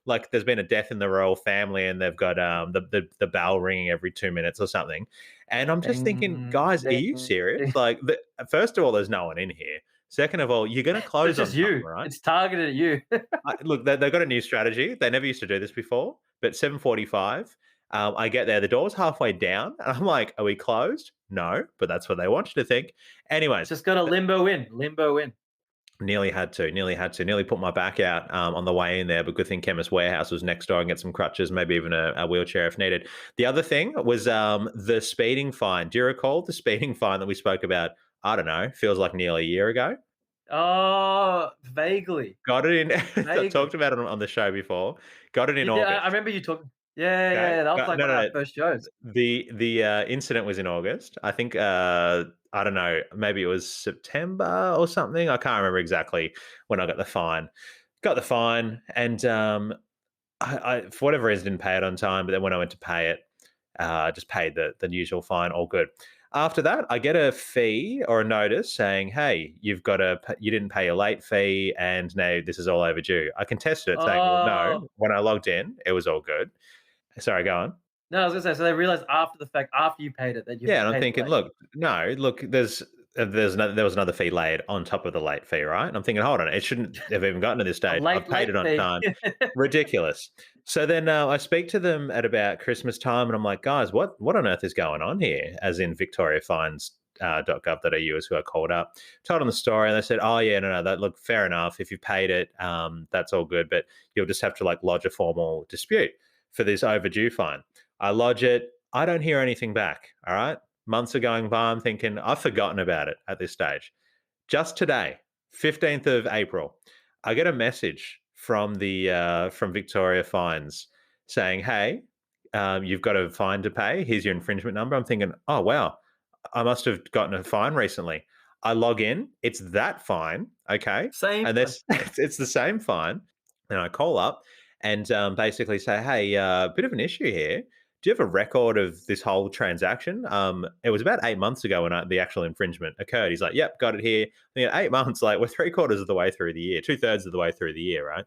Like there's been a death in the royal family, and they've got the bell ringing every 2 minutes or something. And I'm just thinking, Ding, guys, are you ding, serious? ding. Like, first of all, there's no one in here. Second of all, you're going to It's close on just time, you. right? It's targeted at you. Look, they've got a new strategy. They never used to do this before, but 7:45, I get there. The door's halfway down, and I'm like, "Are we closed?" No, but that's what they want you to think. Anyways, Just got a limbo in, limbo in. nearly put my back out on the way in there, but good thing Chemist Warehouse was next door and get some crutches, maybe even a wheelchair if needed. The other thing was the speeding fine. Do you recall the speeding fine that we spoke about? I don't know, feels like nearly a year ago. Oh, vaguely, Got it in. I vaguely. talked about it on the show before. Got it in You did. I August. remember you talking. Yeah, yeah, Okay. yeah. That was Got like no, one of no, our no. first shows. The incident was in August. I think, I don't know, maybe it was September or something. I can't remember exactly when I got the fine. Got the fine, and I for whatever reason didn't pay it on time. But then when I went to pay it, I just paid the usual fine. All good. After that, I get a fee or a notice saying, "Hey, you didn't pay your late fee, and now this is all overdue." I contested it, saying, "Well, no. Oh When I logged in, it was all good." Sorry, go on. no, I was gonna say. So they realized after the fact, after you paid it, that you Yeah, and I'm paid it thinking, late. look, no, look, there was another fee laid on top of the late fee, right? And I'm thinking, hold on, it shouldn't have even gotten to this A stage. I've late, paid late it on fee. time. Ridiculous. So then I speak to them at about Christmas time, and I'm like, guys, what on earth is going on here? As in Victoria Fines. .gov.au is who I called up, told them the story, and they said, "Oh yeah, no, that look fair enough. If you paid it, that's all good, but you'll just have to like lodge a formal dispute for this overdue fine." I lodge it. I don't hear anything back. All right. Months are going by. I'm thinking, I've forgotten about it at this stage. Just today, 15th of April, I get a message from Victoria Fines saying, "Hey, you've got a fine to pay. Here's your infringement number." I'm thinking, "Oh wow, I must have gotten a fine recently." I log in, it's that fine, okay, Same. and this it's the same fine, and I call up and basically say, "Hey, bit of an issue here. Do you have a record of this whole transaction?" It was about 8 months ago when the actual infringement occurred. He's like, "Yep, got it here." I think 8 months, like we're three quarters of the way through the year, 2/3 of the way through the year, right?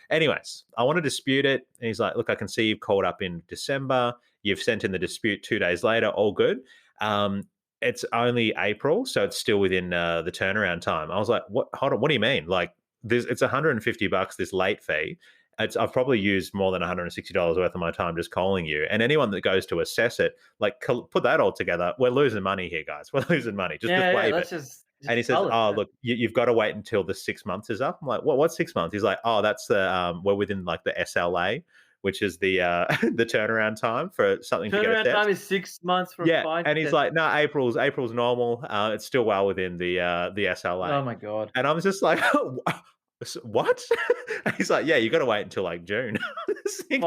Anyways, I want to dispute it. And he's like, look, I can see you've called up in December. You've sent in the dispute 2 days later. All good. Um, it's only April, so it's still within the turnaround time. I was like, what? Hold on. What do you mean? Like, it's $150 this late fee. I've probably used more than $160 worth of my time just calling you. And anyone that goes to assess it, like, put that all together. We're losing money here, guys. We're losing money. Just Yeah, yeah, waive it. that's just And he says, solid, "Oh, yeah. look, you've got to wait until the 6 months is up." I'm like, "What? What's 6 months?" He's like, "Oh, that's the we're within like the SLA, which is the the turnaround time for something to get Turnaround time assessed." is 6 months for a Yeah, fine and he's test. like, "No, April's normal. It's still well within the SLA." Oh my god. And I was just like, "What?" And he's like, "Yeah, you got to wait until like June." I was For thinking,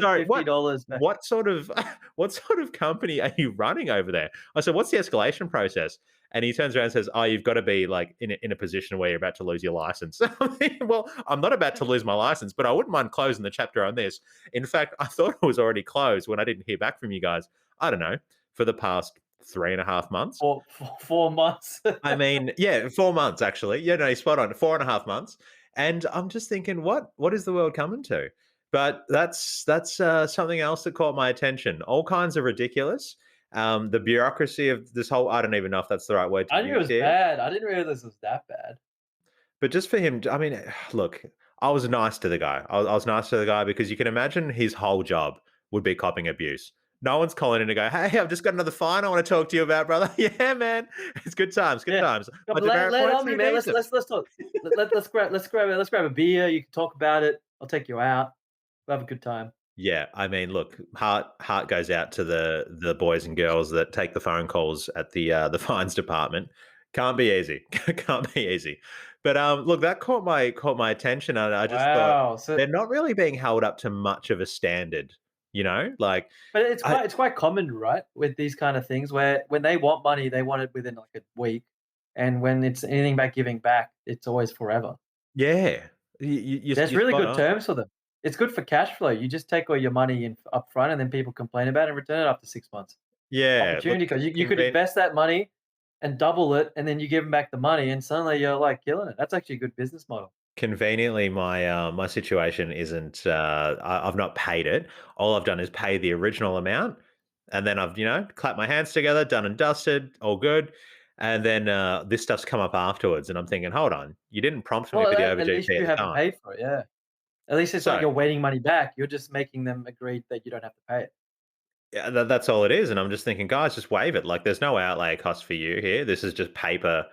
"Sorry, $150 back. what sort of what sort of company are you running over there?" I said, "What's the escalation process?" And he turns around and says, "Oh, you've got to be like in a position where you're about to lose your license." I mean, well, I'm not about to lose my license, but I wouldn't mind closing the chapter on this. In fact, I thought it was already closed when I didn't hear back from you guys. I don't know, for the past 3.5 months. For 4 months. I mean, yeah, 4 months actually. Yeah, no, spot on. 4.5 months. And I'm just thinking, what is the world coming to? But that's something else that caught my attention. All kinds of ridiculous. The bureaucracy of this whole, I don't even know if that's the right word to I knew it use was here. bad. I didn't realize it was that bad. But just for him, I mean, look, I was nice to the guy. I was nice to the guy because you can imagine his whole job would be copping abuse. No one's calling in to go, "Hey, I've just got another fine I want to talk to you about, brother." Yeah, man, it's good times, good Yeah. times. No, but My lay demerit lay it points, on me, who man. needs Let's them? let's talk. Let's grab a beer. You can talk about it. I'll take you out. We'll have a good time. Yeah, I mean, look, heart goes out to the boys and girls that take the phone calls at the fines department. Can't be easy. Can't be easy. But look, that caught my attention, and I just thought Wow. So they're not really being held up to much of a standard. Like but it's I quite common, right, with these kind of things where when they want money, they want it within like a week, and when it's anything about giving back, it's always forever. yeah, There's you're really spot good on. terms for them. It's good for cash flow. You just take all your money in up front, and then people complain about it and return it after 6 months. Yeah, Opportunity look, cost. You could conven invest that money and double it, and then you give them back the money, and suddenly you're, like, killing it. That's actually a good business model. conveniently, my situation isn't. I've not paid it. All I've done is pay the original amount, and then I've clapped my hands together, done and dusted, all good. And then this stuff's come up afterwards, and I'm thinking, hold on, you didn't prompt me Well, for the at overdue least fee at you the haven't time. paid for it, yeah. At least it's not So you're waiting money back, you're just making them agree that you don't have to pay it. yeah, that's all it is, and I'm just thinking, guys, just waive it. Like, there's no outlay cost for you here. This is just a paper,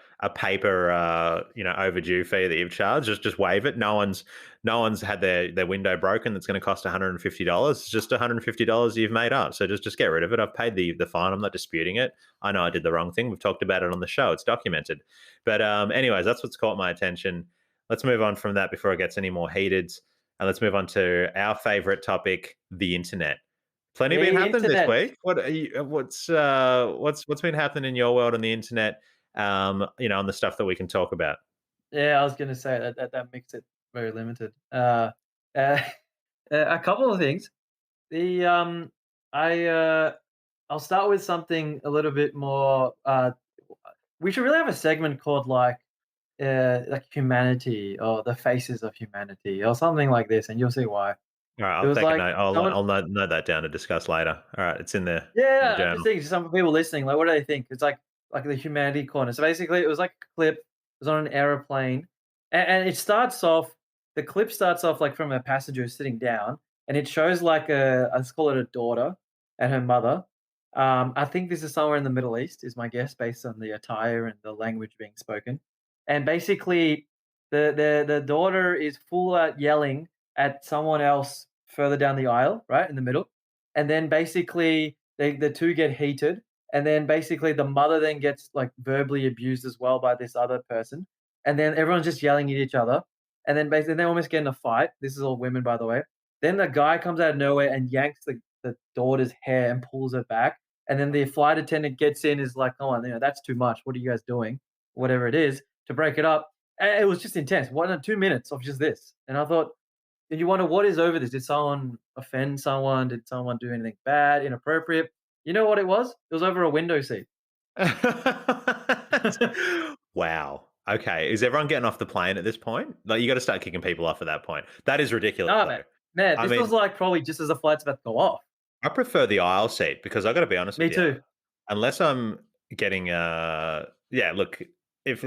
overdue fee that you've charged. Just waive it. No one's had their window broken. That's going to cost $150. It's just $150 you've made up. So just get rid of it. I've paid the fine. I'm not disputing it. I know I did the wrong thing. We've talked about it on the show. It's documented. But anyways, that's what's caught my attention. Let's move on from that before it gets any more heated, and let's move on to our favorite topic, the internet. Plenty been The happening this internet. week. What's been happening in your world on the internet, on the stuff that we can talk about? Yeah, I was gonna say that makes it very limited. Uh, a couple of things. The, I, I'll start with something a little bit more, we should really have a segment called, like humanity or the faces of humanity or something like this, and you'll see why. Alright, It I'll was take a like note. I'll someone. I'll note that down to discuss later. Alright, it's in there in the Yeah, I'm just journal. thinking some people listening, like, what do they think? It's like the humanity corner. So basically, it was like a clip. It was on an aeroplane, and it starts off. The clip starts off like from a passenger sitting down, and it shows like let's call it a daughter and her mother. I think this is somewhere in the Middle East, is my guess, based on the attire and the language being spoken. And basically, the daughter is full out yelling at someone else further down the aisle, right in the middle, and then basically the two get heated, and then basically the mother then gets like verbally abused as well by this other person, and then everyone's just yelling at each other, and then basically they almost get in a fight. This is all women, by the way. Then the guy comes out of nowhere and yanks the daughter's hair and pulls her back, and then the flight attendant gets in, is like, "Oh, that's too much. What are you guys doing?" Whatever it is to break it up. And it was just intense. 2 minutes of just this, and I thought, and you wonder what is over this. Did someone offend someone? Did someone do anything bad, inappropriate? You know what it was? It was over a window seat. Wow. Okay, is everyone getting off the plane at this point? Like, you gotta start kicking people off at that point. That is ridiculous, No, man. though. Man, I this was mean, like probably just as the flight's about to go off. I prefer the aisle seat because I gotta be honest Me with you, too. unless I'm getting, yeah, look, if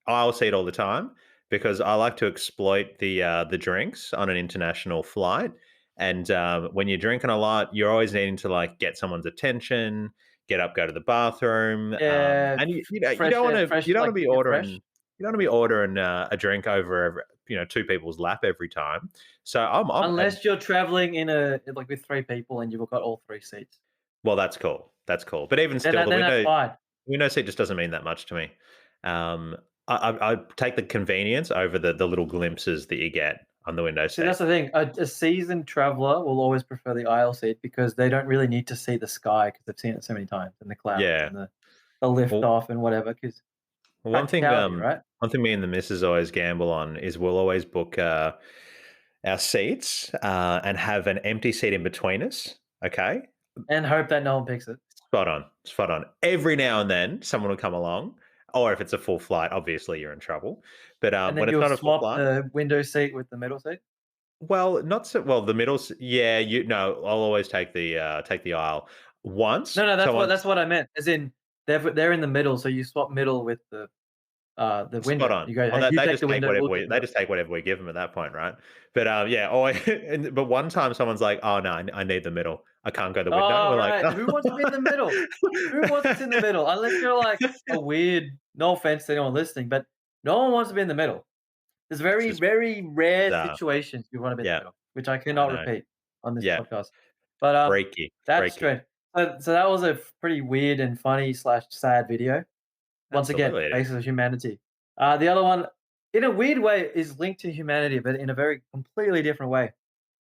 aisle seat all the time because I like to exploit the drinks on an international flight, and, when you're drinking a lot, you're always needing to, like, get someone's attention, get up, go to the bathroom, Yeah, and you fresh don't air, wanna fresh, you don't wanna like be keep it fresh. ordering a drink over two people's lap every time. So I'm and Unless you're traveling in a like with 3 people and you've got all 3 seats. well, that's cool. That's cool. But even still, Then that's fine. window seat just doesn't mean that much to me. Um, I take the convenience over the little glimpses that you get on the window See, seat. that's the thing. A seasoned traveler will always prefer the aisle seat because they don't really need to see the sky because they've seen it so many times and the clouds Yeah. and the lift Well, off and whatever. Because one thing practicality, right? one thing me and the missus always gamble on is we'll always book our seats and have an empty seat in between us. Okay. And hope that no one picks it. Spot on, spot on. Every now and then, someone will come along, or if it's a full flight, obviously you're in trouble. But And when then it's you'll not a full swap flight, the window seat with the middle seat. well, not so well. The middle's yeah. You no, I'll always take the aisle. Once, No, no, so that's once, what I meant. As in they're in the middle, so you swap middle with the spot window. on. You go, Well, "Hey, you they take just the take window, whatever we'll take the they middle." just take whatever we give them at that point, right? But yeah. Oh, but one time someone's like, "Oh no, I need the middle. I can't go the window." Oh, We're like, right. Who wants to be in the middle? Who wants in the middle? Unless you're like a weird, no offense to anyone listening, but no one wants to be in the middle. There's it's very, just very rare bizarre. situations you want to be in the Yeah, middle, which I I cannot know. repeat on this Yeah, podcast. But freaky, that's freaky. strange. So that was a pretty weird and funny slash sad video. Once again, Absolutely, it faces is. of humanity. The other one, in a weird way, is linked to humanity, but in a very completely different way.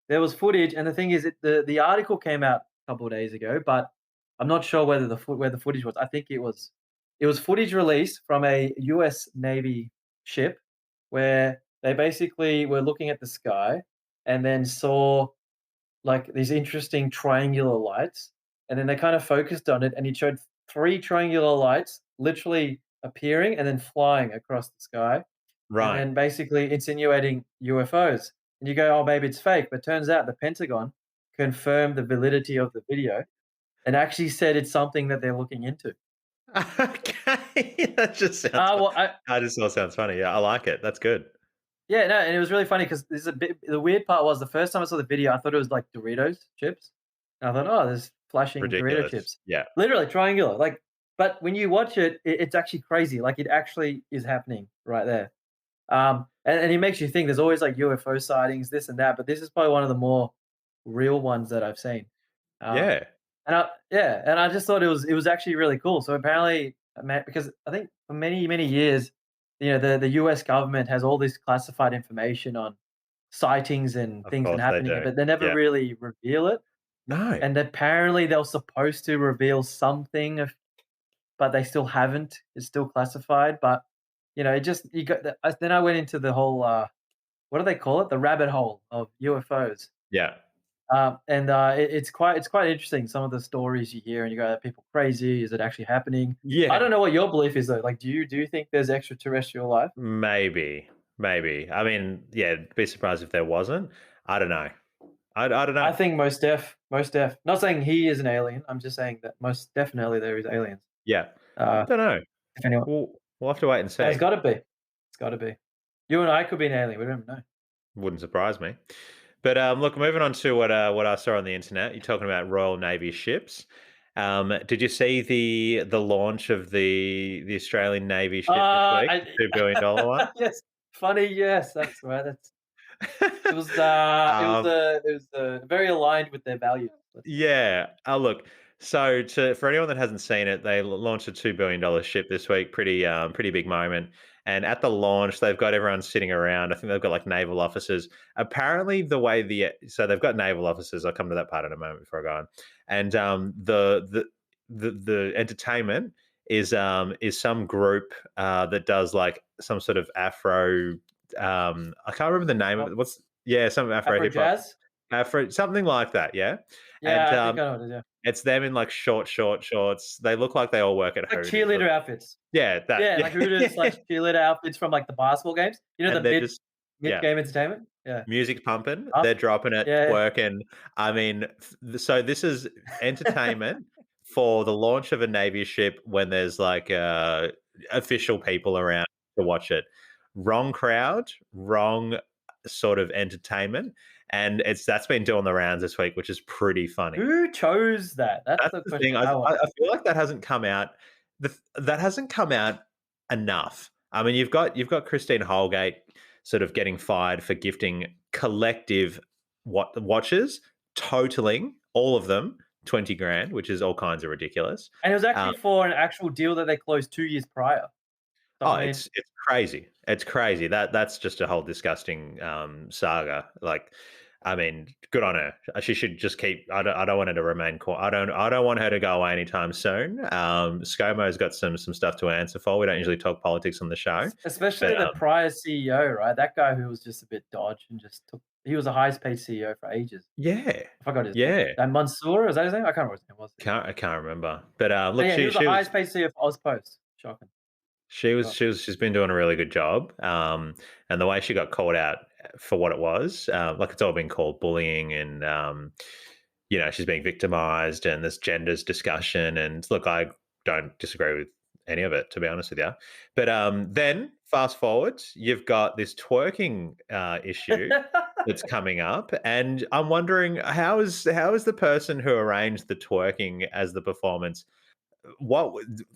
There was footage, and the thing is, the article came out a couple of days ago, but I'm not sure whether where the footage was. I think it was footage released from a U.S. Navy ship where they basically were looking at the sky and then saw like these interesting triangular lights, and then they kind of focused on it, and it showed 3 triangular lights literally appearing and then flying across the sky, and Right. then basically insinuating UFOs. And you go, "Oh, maybe it's fake," but turns out the Pentagon confirmed the validity of the video and actually said it's something that they're looking into. Okay, that just sounds. Well, I That just all sounds funny. Yeah, I like it. That's good. Yeah, no, and it was really funny because there's a bit. The weird part was the first time I saw the video, I thought it was like Doritos chips. And I thought, oh, there's flashing Dorito Ridiculous. chips, Yeah. literally triangular. Like, but when you watch it, it's actually crazy. Like, it actually is happening right there. And it makes you think. There's always like UFO sightings, this and that, but this is probably one of the more real ones that I've seen. Um, Yeah, and I just thought it was actually really cool. So apparently, because I think for many years, the U.S. government has all this classified information on sightings and of things and course they happening, do. but they never Yeah. really reveal it. No. And apparently, they were supposed to reveal something, but they still haven't. It's still classified. But it just you got. Then I went into the whole what do they call it? The rabbit hole of UFOs. Yeah. It's quite interesting. Some of the stories you hear, and you go, "Are people crazy? Is it actually happening?" I Yeah. don't know what your belief is though. Like, do you think there's extraterrestrial life? Maybe. Maybe. I mean, yeah, be surprised if there wasn't. I don't know. I don't I know. think most def. Not saying he is an alien. I'm just saying that most definitely there is aliens. Yeah. Uh, Don't know. if anyone, We'll have to wait and it's see. got to be. It's got to be. You and I could be an alien. We don't even know. Wouldn't surprise me. But look, moving on to what I saw on the internet. You're talking about Royal Navy ships. Did you see the launch of the Australian Navy ship this week, the I $2 billion one? yes, funny. Yes, that's right. um, It was very aligned with their values. Let's say. Yeah. Look. So, for anyone that hasn't seen it, they launched a $2 billion ship this week. Pretty big moment. And at the launch, they've got everyone sitting around. I think they've got like naval officers. Apparently, the way so they've got naval officers. I'll come to that part in a moment before I go on. And the entertainment is some group that does like some sort of Afro. I can't remember the name of Uh, it. What's some Afro Afro hip hop. jazz. Afro, something like that, yeah? And, Yeah, I think I know what it is, yeah. it's them in, like, short shorts. They look like they all work at Like Hooters or cheerleader outfits. yeah, that Yeah, yeah. like Hooters/cheerleader outfits from, like, the basketball games. You know, the And they're just yeah. mid-game entertainment? Yeah. Music pumping, Half they're dropping it, yeah. twerking. I mean, so this is entertainment for the launch of a Navy ship when there's like official people around to watch it. Wrong crowd, wrong sort of entertainment, and that's been doing the rounds this week, which is pretty funny. Who chose that? That's That's the the thing. question I, I I want. I feel like that hasn't come out. That hasn't come out enough. I mean, you've got Christine Holgate sort of getting fired for gifting collective watches, totaling all of them 20 grand, which is all kinds of ridiculous. And it was Um, actually for an actual deal that they closed 2 years prior. So, oh, I mean, it's crazy. It's crazy. That's just a whole disgusting saga. Like, I mean, good on her. She should just keep. I don't want her to remain. I don't want her to go away anytime soon. ScoMo's got some stuff to answer for. We don't usually talk politics on the show, especially but the prior CEO, right? That guy who was just a bit dodge and just took he was the highest paid CEO for ages. yeah, I forgot his name. yeah. That Mansour, is that his name? I can't remember what his name was. I can't remember. But But look, yeah, he she was the she was highest paid CEO for Ozpost. Shocking. Forgot. she's been doing a really good job. And the way she got called out for what it was, like it's all been called bullying, and she's being victimized, and this genders discussion. And look, I don't disagree with any of it, to be honest with you. But then fast forward, you've got this twerking issue that's coming up, and I'm wondering how is the person who arranged the twerking as the performance,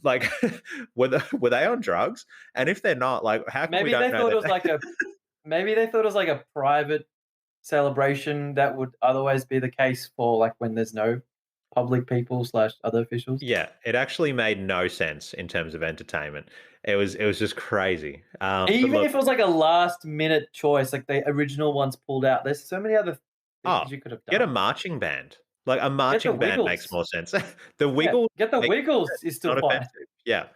like were they on drugs? And if they're not, like, how come we Maybe don't they know thought it that? was like a maybe they thought it was like a private celebration that would otherwise be the case for like when there's no public people slash other officials. Yeah, it actually made no sense in terms of entertainment. It was just crazy. But Even look, if it was like a last minute choice, like the original ones pulled out, there's so many other things oh, you could have get a done. marching band. Like, a Get the marching band makes Wiggles. more sense. The Yeah, Wiggles get the makes Wiggles sense, is still not fine. offensive. Yeah.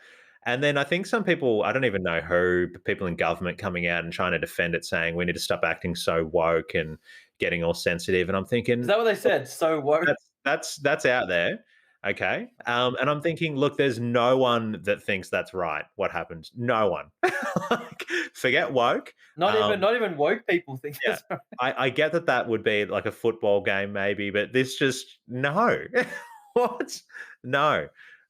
And then I think some people, I don't even know who, but people in government coming out and trying to defend it, saying we need to stop acting so woke and getting all sensitive. And I'm Is thinking, that what they said? So woke. that's out there. Okay. And I'm thinking, look, there's no one that thinks that's right. What happened? No one. Like, forget woke. Not even woke people think Yeah. that's right. I get that would be like a football game, maybe, but this just no. What? No.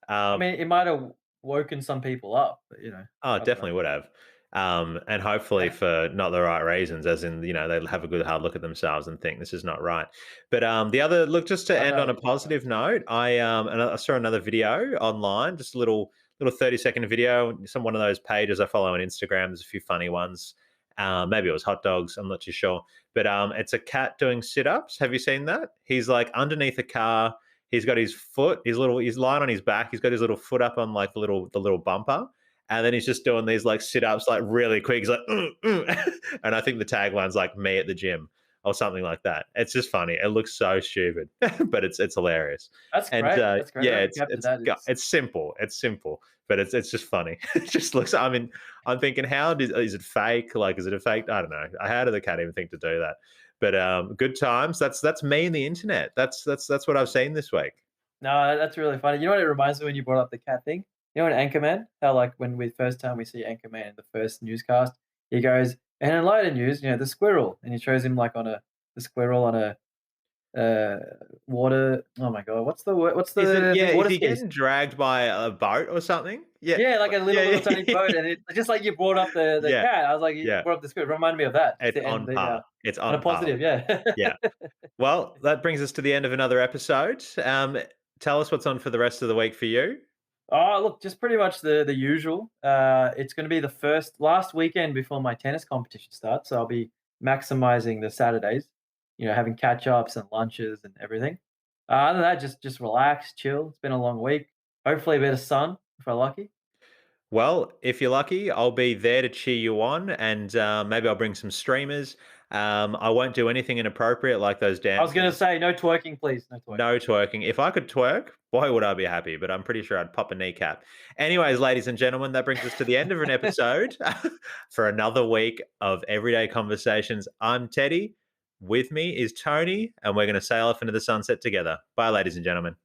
I Um, mean, it might have woken some people up, but oh, I don't know. definitely would have. And hopefully for not the right reasons, as in, they'll have a good hard look at themselves and think this is not right. But the other look, just to I end know on a what you're talking about. positive note, I saw another video online, just a little 30-second video. One of those pages I follow on Instagram. There's a few funny ones. Maybe it was hot dogs. I'm not too sure. But it's a cat doing sit-ups. Have you seen that? He's like underneath a car. He's got his foot. He's lying on his back. He's got his little foot up on like the little bumper, and then he's just doing these like sit-ups like really quick. He's like, and I think the tagline's like "me at the gym" or something like that. It's just funny. It looks so stupid, but it's hilarious. That's And great. That's great. yeah, Whoever it's captured it's that go- is it's simple. It's simple, but it's just funny. It just looks. I mean, I'm thinking, is it fake? Like, is it a fake? I don't know. How did the cat even think to do that? But good times. That's me and the internet. That's what I've seen this week. no, that's really funny. You know what it reminds me when you brought up the cat thing? You know in Anchorman, how like when we first time we see Anchorman in the first newscast, he goes, and in lighter news, the squirrel, and he shows him like on the squirrel on a water. Oh my god, what's the word? What's Is it the yeah, thing? is Water he skis. getting dragged by a boat or something? Yeah. Yeah, like a little Yeah, tiny yeah, boat, and it just like you brought up the yeah, cat. I was like, you yeah. brought up the squirrel. Reminded me of that. Just It's to end on the par. It's on a on par. positive. Yeah. Yeah. Well, that brings us to the end of another episode. Tell us what's on for the rest of the week for you. Oh, look, just pretty much the usual. It's going to be the last weekend before my tennis competition starts, so I'll be maximizing the Saturdays. Having catch ups and lunches and everything. Other than that, just relax, chill. It's been a long week. Hopefully, a bit of sun if I'm lucky. Well, if you're lucky, I'll be there to cheer you on, and maybe I'll bring some streamers. I won't do anything inappropriate like those I was going to dances. say no twerking, please. No twerking. No twerking. If I could twerk, boy, would I be happy, but I'm pretty sure I'd pop a kneecap. Anyways, ladies and gentlemen, that brings us to the end of an episode for another week of Everyday Conversations. I'm Teddy. With me is Tony, and we're going to sail off into the sunset together. Bye, ladies and gentlemen.